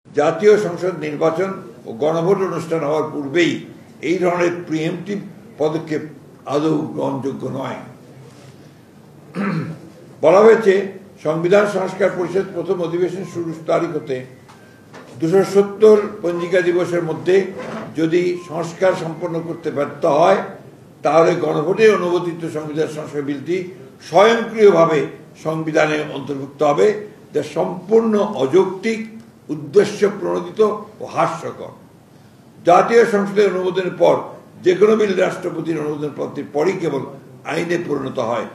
জাতীয় সংসদ নির্বাচন ও গণভোট অনুষ্ঠান হওয়ার পূর্বেই এই ধরনের প্রিএমটিভ পদক্ষেপ আদৌ গ্রহণযোগ্য নয়। বলা হয়েছে, সংবিধান সংস্কার পরিষদ প্রথম অধিবেশন শুরুর তারিখ হতে ২৭০ পঞ্জিকা দিবসের মধ্যে যদি সংস্কার সম্পন্ন করতে ব্যর্থ হয়, তাহলে গণভোটে অনুমোদিত সংবিধান সংস্কার বিলটি স্বয়ংক্রিয়ভাবে সংবিধানে অন্তর্ভুক্ত হবে, যা সম্পূর্ণ অযৌক্তিক, উদ্দেশ্য প্রণোদিত ও হাস্যকর। জাতীয় সংসদের অনুমোদনের পর যে কোনো বিল রাষ্ট্রপতির অনুমোদন পত্রের পরই কেবল আইনে পরিণত হয়।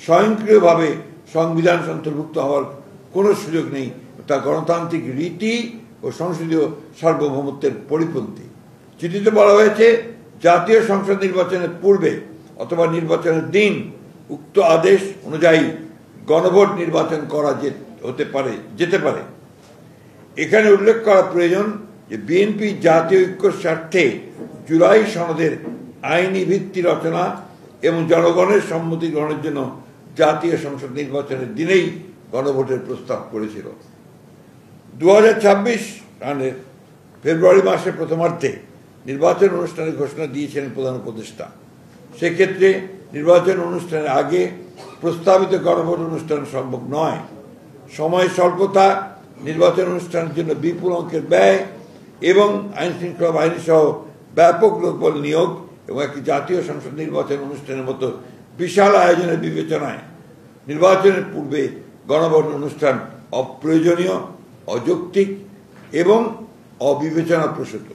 স্বয়ংক্রিয়ভাবে সংবিধান অন্তর্ভুক্ত হওয়ার কোনো সুযোগ নেই। তা গণতান্ত্রিক রীতি ও সংসদীয় সার্বভৌমত্বের পরিপন্থী। চিঠিতে বলা হয়েছে, জাতীয় সংসদ নির্বাচনের পূর্বে অথবা নির্বাচনের দিন উক্ত আদেশ অনুযায়ী গণভোট নির্বাচন করা যেতে পারে। এখানে উল্লেখ করা প্রয়োজন যে বিএনপি জাতীয় ঐক্যের স্বার্থে জুলাই সনদের আইনি ভিত্তি রচনা এবং জনগণের সম্মতি গ্রহণের জন্য জাতীয় সংসদ নির্বাচনের দিনেই গণভোটের প্রস্তাব করেছিল। ২০২৬ সালের ফেব্রুয়ারি মাসের প্রথমার্ধে নির্বাচন অনুষ্ঠানের ঘোষণা দিয়েছিলেন প্রধান উপদেষ্টা। সেক্ষেত্রে নির্বাচন অনুষ্ঠানের আগে প্রস্তাবিত গণভোট অনুষ্ঠান সম্ভব নয়। সময় স্বল্পতা, নির্বাচন অনুষ্ঠানের জন্য বিপুল অঙ্কের ব্যয় এবং আইন শৃঙ্খলা বাহিনী সহ ব্যাপক লোকবল নিয়োগ এবং একটি জাতীয় সংসদ নির্বাচন অনুষ্ঠানের মতো বিশাল আয়োজনের বিবেচনায় নির্বাচনের পূর্বে গণভোট অনুষ্ঠান অপ্রয়োজনীয়, অযৌক্তিক এবং অবিবেচনাপ্রসূত।